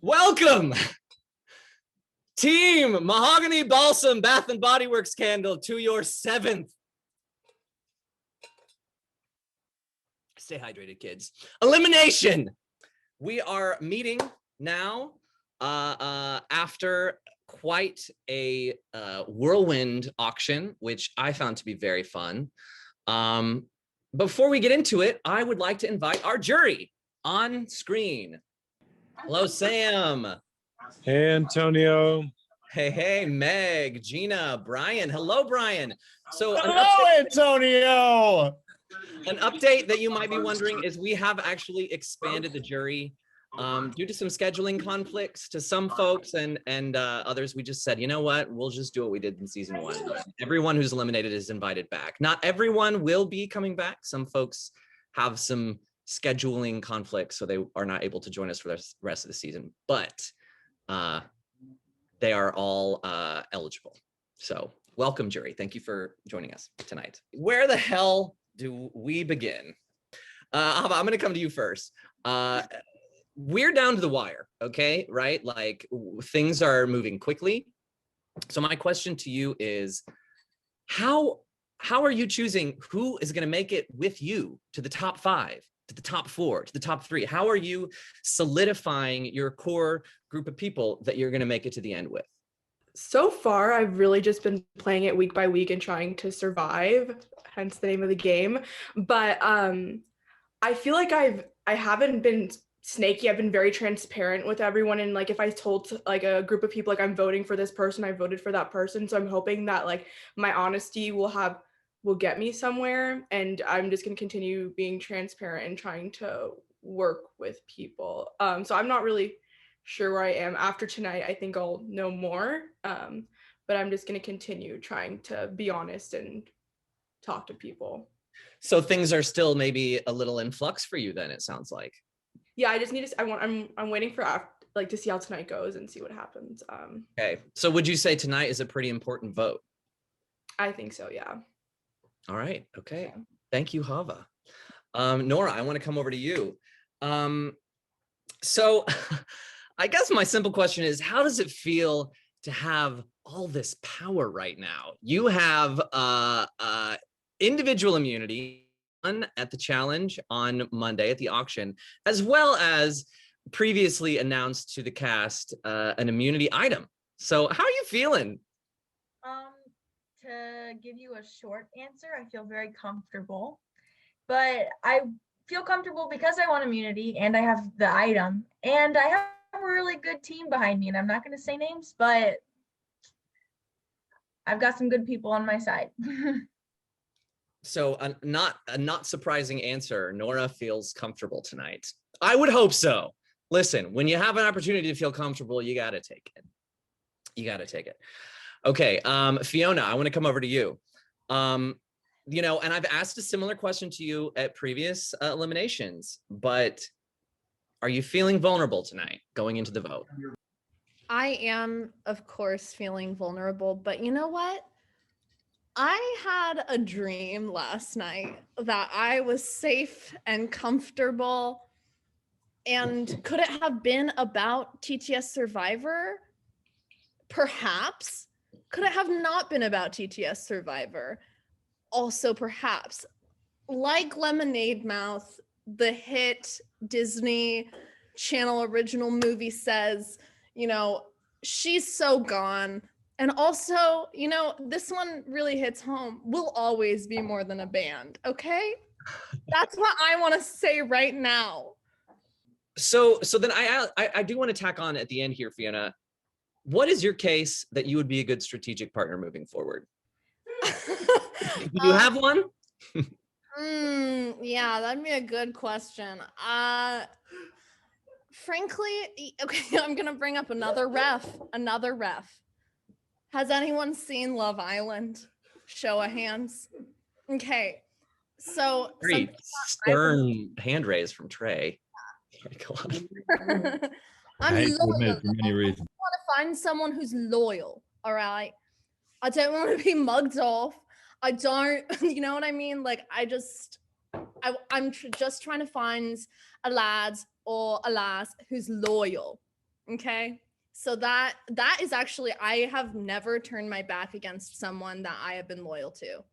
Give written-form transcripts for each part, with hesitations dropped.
Welcome, Team Mahogany Balsam Bath and Body Works candle, to your 7th. Stay hydrated, kids. Elimination. We are meeting now after quite a whirlwind auction, which I found to be very fun. Before we get into it, I would like to invite our jury on screen. Hello, Sam. Hey, Antonio. Hey, Meg, Gina, Brian. Hello, Brian. So, Antonio. An update that you might be wondering is we have actually expanded the jury due to some scheduling conflicts to some folks and others. We just said, you know what, we'll just do what we did in season 1. Everyone who's eliminated is invited back. Not everyone will be coming back. Some folks have some scheduling conflicts, so they are not able to join us for the rest of the season, but they are all eligible. So welcome, jury. Thank you for joining us tonight. Where the hell do we begin? I'm going to come to you first. We're down to the wire, okay? Right? Like, things are moving quickly. So my question to you is, how are you choosing who is going to make it with you to the top 5? To the top 4, to the top 3? How are you solidifying your core group of people that you're going to make it to the end with? So far, I've really just been playing it week by week and trying to survive, hence the name of the game. But I feel like I haven't been snaky. I've been very transparent with everyone. And like, if I told like a group of people, like, I'm voting for this person, I voted for that person. So I'm hoping that like my honesty will get me somewhere, and I'm just going to continue being transparent and trying to work with people. So I'm not really sure where I am after tonight. I think I'll know more, but I'm just going to continue trying to be honest and talk to people. So things are still maybe a little in flux for you then, it sounds like. Yeah, I just need to, I'm waiting for to see how tonight goes and see what happens. Okay, so would you say tonight is a pretty important vote? I think so, yeah. All right. Okay. Thank you, Chava. Nora, I want to come over to you. So I guess my simple question is, how does it feel to have all this power right now? You have individual immunity at the challenge on Monday at the auction, as well as previously announced to the cast an immunity item. So how are you feeling? To give you a short answer, I feel very comfortable, but I feel comfortable because I want immunity and I have the item and I have a really good team behind me, and I'm not going to say names, but I've got some good people on my side. So a not surprising answer. Nora feels comfortable tonight. I would hope so. Listen, when you have an opportunity to feel comfortable, you got to take it. You got to take it. Okay, Fiona, I want to come over to you. You know, and I've asked a similar question to you at previous eliminations, but are you feeling vulnerable tonight going into the vote? I am, of course, feeling vulnerable, but you know what? I had a dream last night that I was safe and comfortable. And could it have been about TTS Survivor? Perhaps. Could it have not been about TTS Survivor? Also, perhaps. Like Lemonade Mouth, the hit Disney Channel original movie says, you know, she's so gone And also, you know, this one really hits home. We'll always be more than a band, okay? That's what I want to say right now. So then I do want to tack on at the end here, Fiona. What is your case that you would be a good strategic partner moving forward? Do you have one? Yeah, that'd be a good question. Frankly, okay, I'm gonna bring up another ref. Has anyone seen Love Island? Show of hands. Okay, so Very stern hand raise from Trey. I'm I hate to loyal. admit it for many reasons. I want to find someone who's loyal. All right. I don't want to be mugged off. I don't, you know what I mean? Like, I'm just trying to find a lad or a lass who's loyal. Okay. So that is actually, I have never turned my back against someone that I have been loyal to.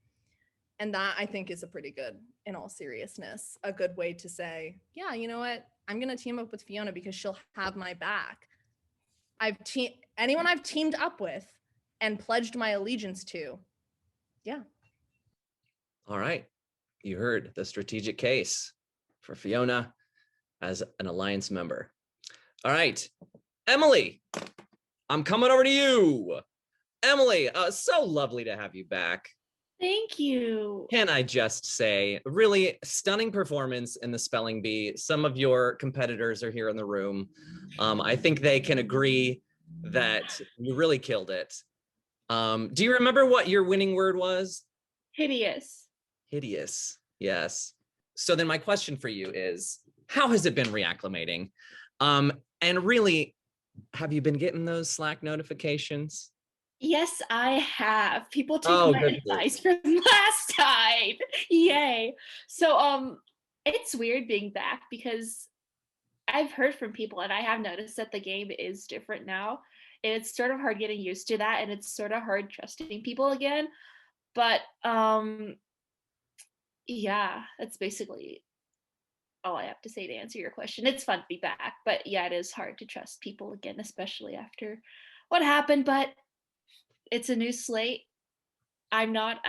And that I think is a pretty good, in all seriousness, a good way to say, yeah, you know what? I'm going to team up with Fiona because she'll have my back. Anyone I've teamed up with and pledged my allegiance to. Yeah. All right. You heard the strategic case for Fiona as an alliance member. All right. Emily, I'm coming over to you. Emily, so lovely to have you back. Thank you. Can I just say, really stunning performance in the spelling bee. Some of your competitors are here in the room. I think they can agree that you really killed it. Do you remember what your winning word was? Hideous. Hideous, yes. So then my question for you is, how has it been reacclimating? And really, have you been getting those Slack notifications? Yes, I have. People take Oh, my good. advice from last time. Yay. So it's weird being back because I've heard from people and I have noticed that the game is different now. And it's sort of hard getting used to that, and it's sort of hard trusting people again. But yeah, that's basically all I have to say to answer your question. It's fun to be back, but yeah, it is hard to trust people again, especially after what happened. But it's a new slate. I'm not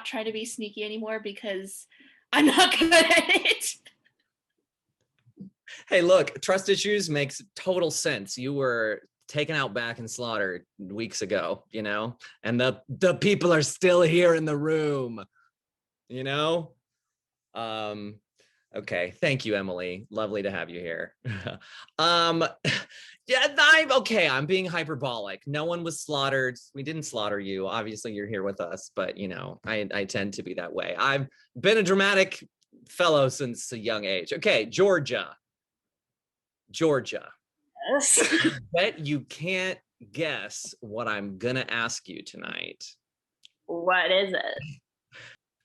trying to be sneaky anymore because I'm not good at it. Hey, look, trust issues makes total sense. You were taken out back and slaughtered weeks ago, you know, and the people are still here in the room, you know. Okay, thank you, Emily. Lovely to have you here. Yeah, I'm being hyperbolic. No one was slaughtered. We didn't slaughter you. Obviously, you're here with us, but you know, I tend to be that way. I've been a dramatic fellow since a young age. Okay, Georgia. Yes. I bet you can't guess what I'm gonna ask you tonight. What is it?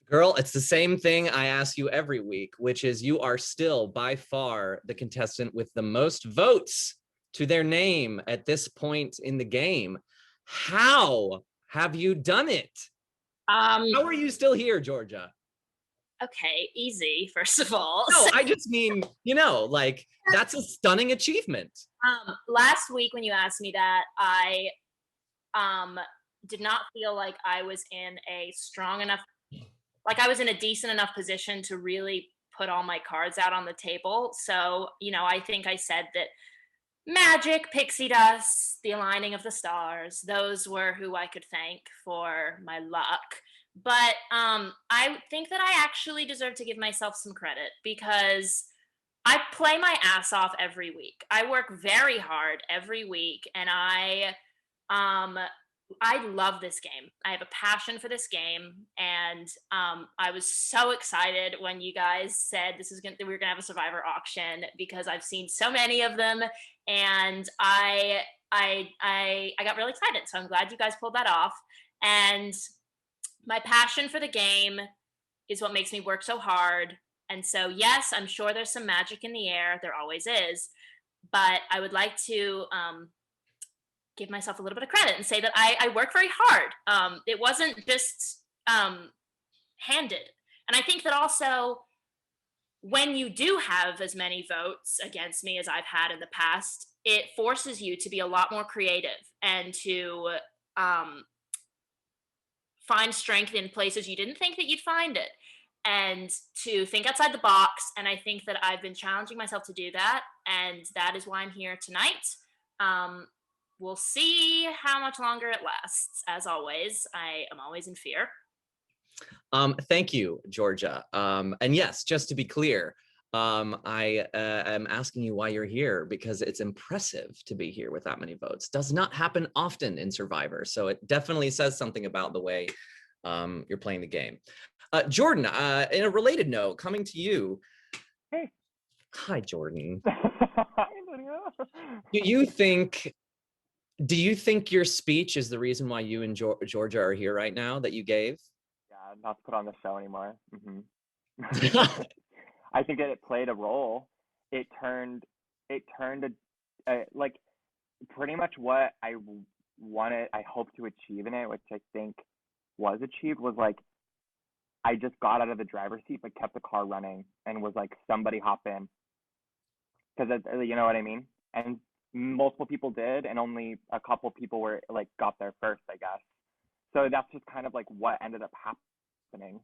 Girl, it's the same thing I ask you every week, which is you are still by far the contestant with the most votes to their name at this point in the game. How have you done it? How are you still here, Georgia? Okay, easy, first of all. No, I just mean, you know, like that's a stunning achievement. Last week when you asked me that, I did not feel like I was in a strong enough, like I was in a decent enough position to really put all my cards out on the table. So, you know, I think I said that magic, pixie dust, the aligning of the stars, those were who I could thank for my luck. But I think that I actually deserve to give myself some credit because I play my ass off every week. I work very hard every week, and I love this game. I have a passion for this game, and I was so excited when you guys said we were gonna have a Survivor auction because I've seen so many of them, and I got really excited. So I'm glad you guys pulled that off. And my passion for the game is what makes me work so hard. And so, yes, I'm sure there's some magic in the air. There always is. But I would like to give myself a little bit of credit and say that I work very hard. It wasn't just handed. And I think that also when you do have as many votes against me as I've had in the past, it forces you to be a lot more creative and to find strength in places you didn't think that you'd find it, and to think outside the box. And I think that I've been challenging myself to do that, and that is why I'm here tonight. We'll see how much longer it lasts. As always, I am always in fear. Thank you, Georgia. And yes, just to be clear, I am asking you why you're here because it's impressive to be here with that many votes. Does not happen often in Survivor, so it definitely says something about the way you're playing the game. Jordan, in a related note, coming to you. Hey. Hi, Jordan. Hi, Do you think your speech is the reason why you and Georgia are here right now that you gave? Yeah, not to put on the show anymore. I think that it played a role. It turned like pretty much what I wanted, I hoped to achieve in it, which I think was achieved, was like, I just got out of the driver's seat but kept the car running and was like, somebody hop in. Because you know what I mean? And multiple people did, and only a couple people were like got there first, I guess. So that's just kind of like what ended up happening.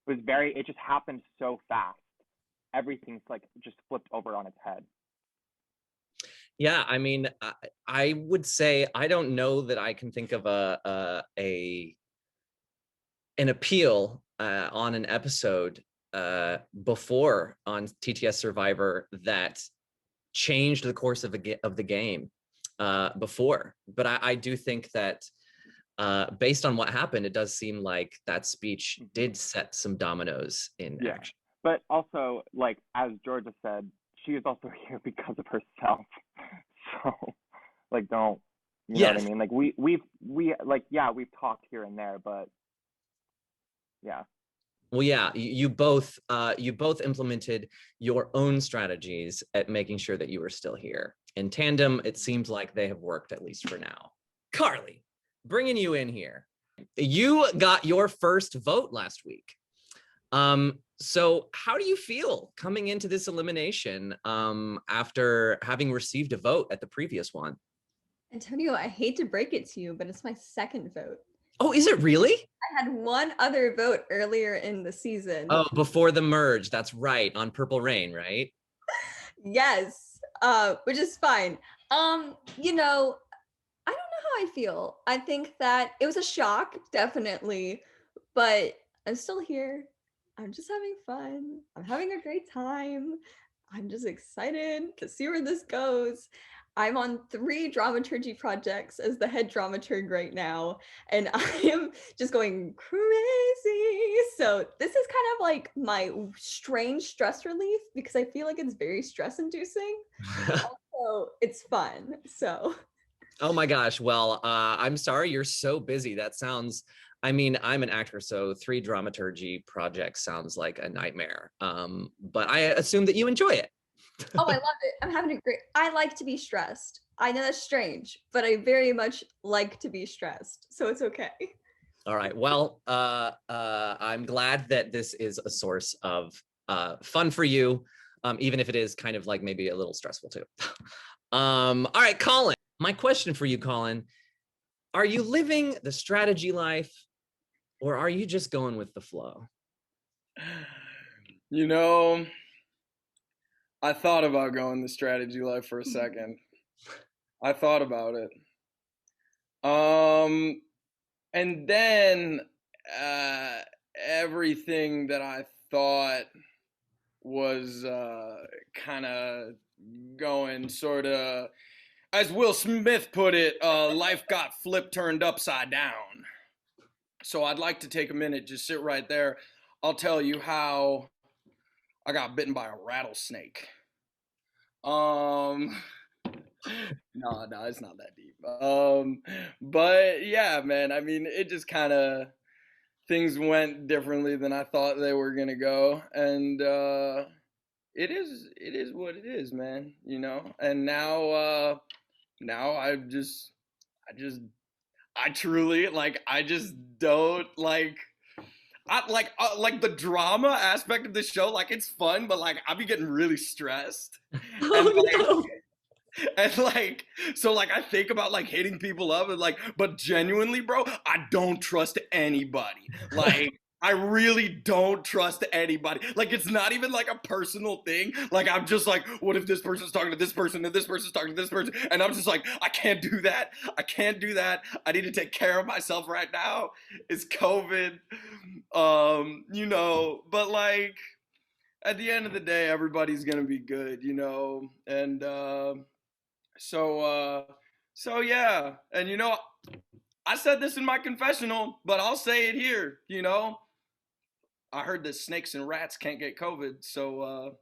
It just happened so fast. Everything's like just flipped over on its head. Yeah, I mean, I would say I don't know that I can think of an appeal on an episode before on TTS Survivor that changed the course of the game before. But I do think that based on what happened, it does seem like that speech did set some dominoes in action. But also, like, as Georgia said, she is also here because of herself. So, like, don't, you know what I mean? Like, we've talked here and there, but yeah. Well, yeah, you both implemented your own strategies at making sure that you were still here. In tandem, it seems like they have worked, at least for now. Carlie, bringing you in here. You got your first vote last week. So how do you feel coming into this elimination after having received a vote at the previous one? Antonio, I hate to break it to you, but it's my second vote. Oh, is it really? I had one other vote earlier in the season. Oh, before the merge. That's right. On Purple Rain, right? Yes, which is fine. You know, I don't know how I feel. I think that it was a shock, definitely, but I'm still here. I'm just having fun. I'm having a great time. I'm just excited to see where this goes. I'm on 3 dramaturgy projects as the head dramaturg right now, and I am just going crazy. So this is kind of like my strange stress relief because I feel like it's very stress inducing. Also, it's fun. So. Oh my gosh. Well, I'm sorry you're so busy. That sounds, I mean, I'm an actor, so 3 dramaturgy projects sounds like a nightmare. But I assume that you enjoy it. Oh, I love it. I'm having a great, I like to be stressed. I know that's strange, but I very much like to be stressed. So it's okay. All right. Well, I'm glad that this is a source of fun for you, even if it is kind of like maybe a little stressful too. All right, Colin. My question for you, Colin, are you living the strategy life or are you just going with the flow? You know, I thought about going the strategy life for a second. I thought about it. And then everything that I thought was kind of going sort of, as Will Smith put it, life got turned upside down. So I'd like to take a minute, just sit right there. I'll tell you how I got bitten by a rattlesnake. No, it's not that deep. But yeah, man, I mean, it just kind of, things went differently than I thought they were going to go. And it is what it is, man, you know? And now I truly, like, I just don't, like, like the drama aspect of the show, like, it's fun, but like I be getting really stressed. Oh, and like, no. And like, so like I think about like hitting people up and like, but genuinely, bro, I don't trust anybody. Like, I really don't trust anybody. Like, it's not even like a personal thing. Like, I'm just like, what if this person's talking to this person and this person's talking to this person? And I'm just like, I can't do that. I can't do that. I need to take care of myself right now. It's COVID. You know, but like at the end of the day, everybody's gonna be good, you know? And so yeah. And you know, I said this in my confessional, but I'll say it here, you know. I heard that snakes and rats can't get COVID, so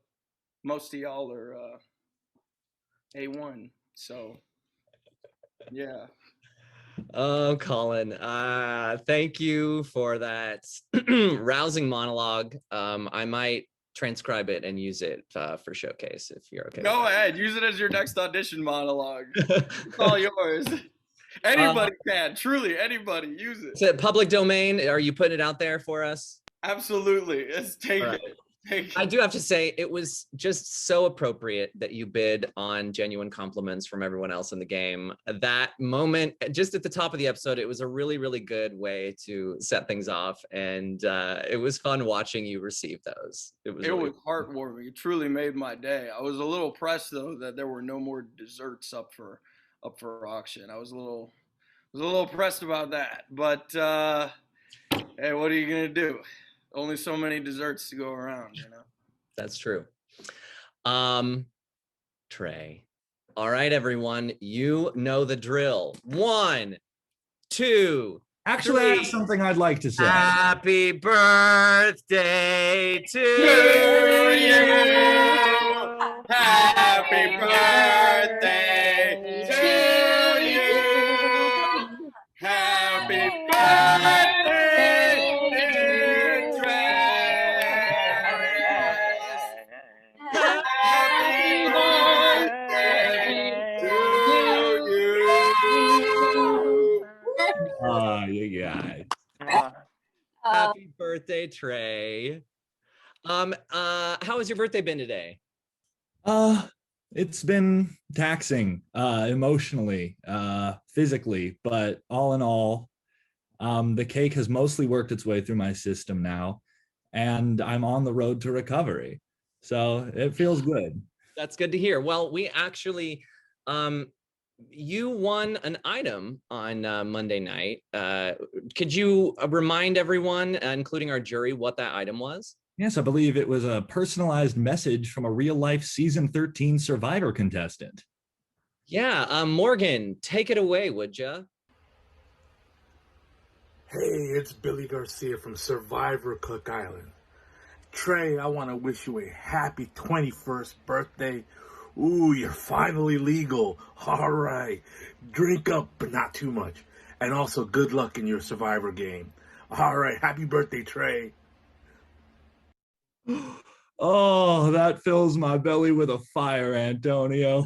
most of y'all are A1. So yeah. Oh, Colin, thank you for that rousing monologue. I might transcribe it and use it for showcase if you're okay. Go ahead, use it as your next audition monologue. It's all yours. Anybody can, truly, anybody, use it. Is it public domain? Are you putting it out there for us? Absolutely. It's take All it. right. Take it. I do have to say, it was just so appropriate that you bid on genuine compliments from everyone else in the game. That moment, just at the top of the episode, it was a really, really good way to set things off. And it was fun watching you receive those. It was heartwarming. It truly made my day. I was a little pressed though that there were no more desserts up for auction. I was a little pressed about that. But hey, what are you gonna do? Only so many desserts to go around, you know. That's true. Trey. All right, everyone. You know the drill. 1, 2. Actually, I have something I'd like to say. Happy birthday to you. Happy birthday to you. Happy birthday. You guys. Happy birthday, Trey. How has your birthday been today? It's been taxing, emotionally, physically, but all in all, the cake has mostly worked its way through my system now, and I'm on the road to recovery. So it feels good. That's good to hear. Well, we actually, you won an item on Monday night. Could you remind everyone, including our jury, what that item was? Yes, I believe it was a personalized message from a real-life season 13 Survivor contestant. Yeah, Morgan, take it away, would ya? Hey, it's Billy Garcia from Survivor Cook Island. Trey, I want to wish you a happy 21st birthday. Ooh, you're finally legal. All right. Drink up, but not too much. And also, good luck in your Survivor game. All right. Happy birthday, Trey. Oh, that fills my belly with a fire, Antonio.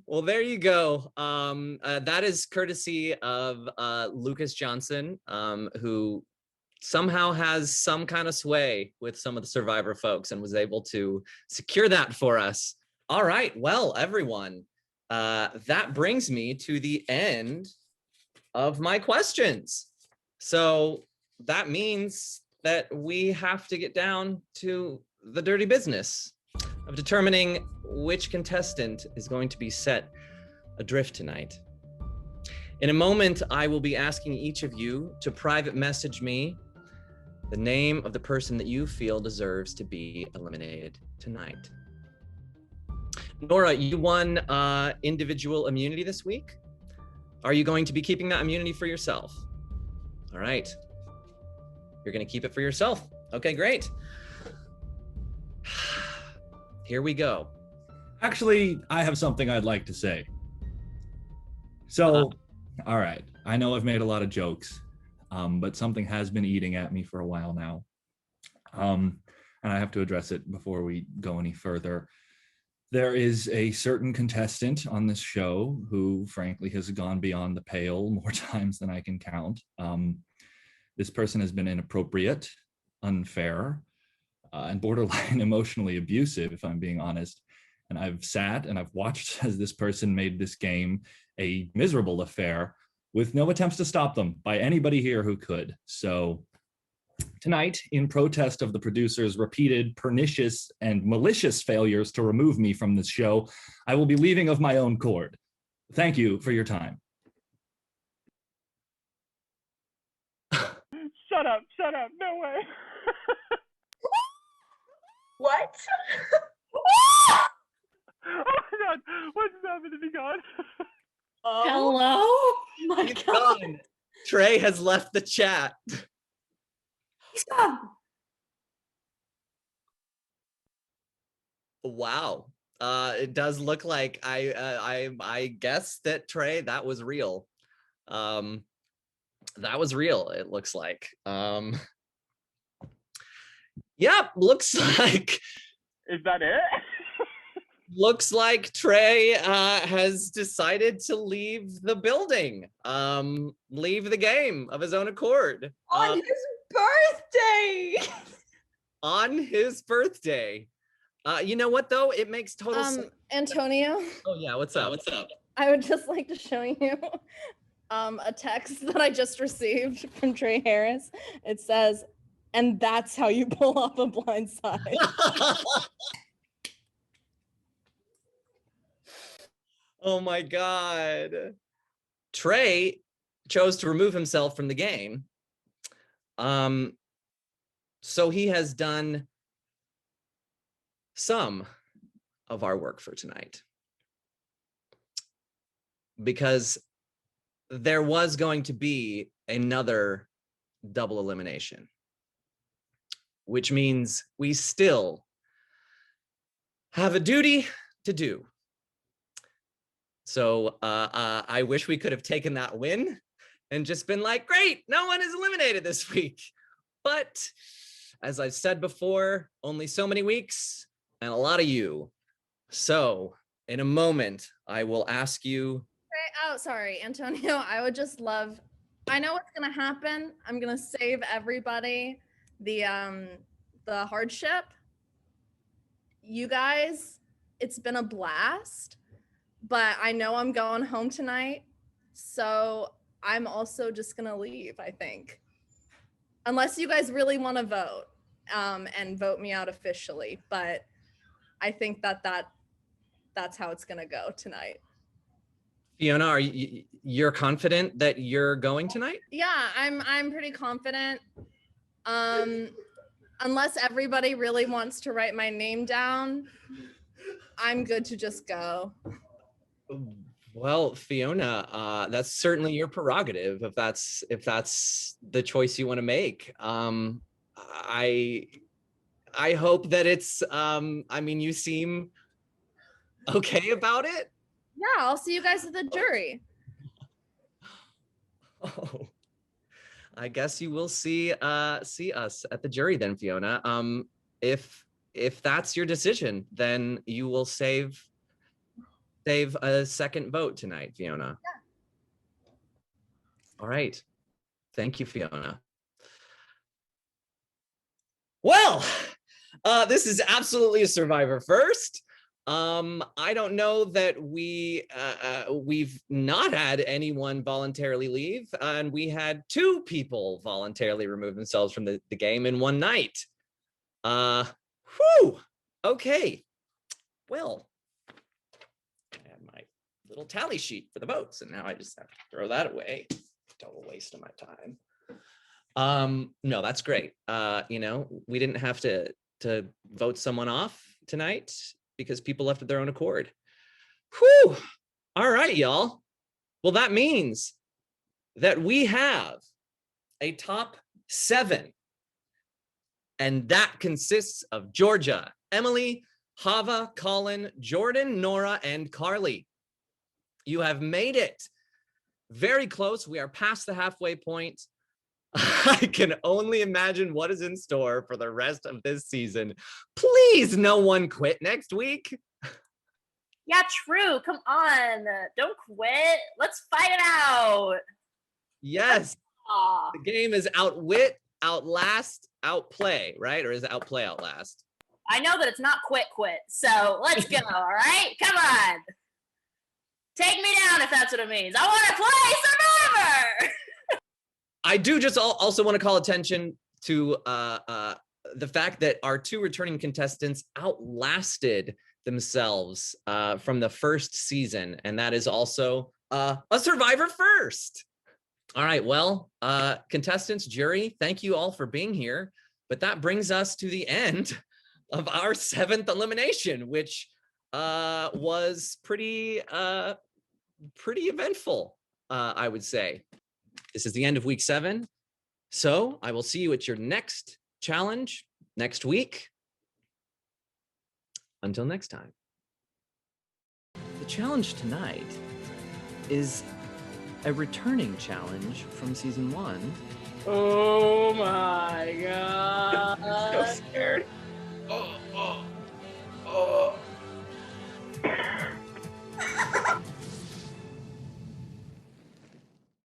Well, there you go. That is courtesy of Lucas Johnson, who somehow has some kind of sway with some of the Survivor folks and was able to secure that for us. All right, well, everyone, that brings me to the end of my questions. So that means that we have to get down to the dirty business of determining which contestant is going to be set adrift tonight. In a moment, I will be asking each of you to private message me the name of the person that you feel deserves to be eliminated tonight. Nora, you won individual immunity this week. Are you going to be keeping that immunity for yourself? All right. You're going to keep it for yourself. Okay, great. Here we go. Actually, I have something I'd like to say. So, all right, I know I've made a lot of jokes, but something has been eating at me for a while now. And I have to address it before we go any further. There is a certain contestant on this show who, frankly, has gone beyond the pale more times than I can count. This person has been inappropriate, unfair, and borderline emotionally abusive, if I'm being honest. and I've sat and I've watched as this person made this game a miserable affair with no attempts to stop them by anybody here who could. So tonight, in protest of the producers' repeated pernicious and malicious failures to remove me from this show, I will be leaving of my own accord. Thank you for your time. Shut up, no way. What? Oh my god, what's happened to me, God? Hello? My He's God. gone. Trey has left the chat. He's gone. Wow. It does look like I guess that Trey, that was real. That was real, it looks like. Yep, looks like Is that it? looks like Trey has decided to leave the building, leave the game of his own accord. On his birthday. On his birthday. You know what though? It makes total sense. Antonio, Oh yeah, what's up? What's up? I would just like to show you a text that I just received from Trey Harris. It says, "And that's how you pull off a blind side." Oh my God. Trey chose to remove himself from the game. So he has done some of our work for tonight. Because there was going to be another double elimination, which means we still have a duty to do. So I wish we could have taken that win and just been like, great, no one is eliminated this week. But as I've said before, only so many weeks and a lot of you. So in a moment, I will ask you. Oh, sorry, Antonio. I would just love, I know what's gonna happen. I'm gonna save everybody the hardship. You guys, it's been a blast, but I know I'm going home tonight. So I'm also just gonna leave, I think. Unless you guys really want to vote and vote me out officially. But I think that's how it's gonna go tonight. Fiona, are you're confident that you're going tonight? Yeah, I'm pretty confident. Unless everybody really wants to write my name down, I'm good to just go. Well, Fiona, that's certainly your prerogative if that's the choice you want to make. I hope that it's I mean, you seem okay about it. Yeah, I'll see you guys at the jury. Oh, I guess you will see us at the jury then, Fiona. If that's your decision, then you will save a second vote tonight, Fiona. Yeah. All right. Thank you, Fiona. Well, this is absolutely a survivor first. I don't know that we've not had anyone voluntarily leave, and we had 2 people voluntarily remove themselves from the game in one night. Whew. Okay. Well, I have my little tally sheet for the votes, and now I just have to throw that away. Total waste of my time. No, that's great. You know, we didn't have to vote someone off tonight because people left of their own accord. Whew. All right, y'all. Well, that means that we have a top 7. And that consists of Georgia, Emily, Chava, Colin, Jordan, Nora, and Carlie. You have made it very close. We are past the halfway point. I can only imagine what is in store for the rest of this season. Please, no one quit next week. Yeah, true. Come on. Don't quit. Let's fight it out. Yes. Aw. The game is Outwit, Outlast, Outplay, right? Or is it Outplay, Outlast? I know that it's not quit. So let's go. All right, come on. Take me down if that's what it means. I want to play Survivor. I do just also want to call attention to the fact that our 2 returning contestants outlasted themselves from the first season, and that is also a Survivor first. All right, well, contestants, jury, thank you all for being here, but that brings us to the end of our 7th elimination, which was pretty eventful, I would say. This is the end of week 7. So I will see you at your next challenge next week. Until next time. The challenge tonight is a returning challenge from season 1. Oh my god. I'm so scared.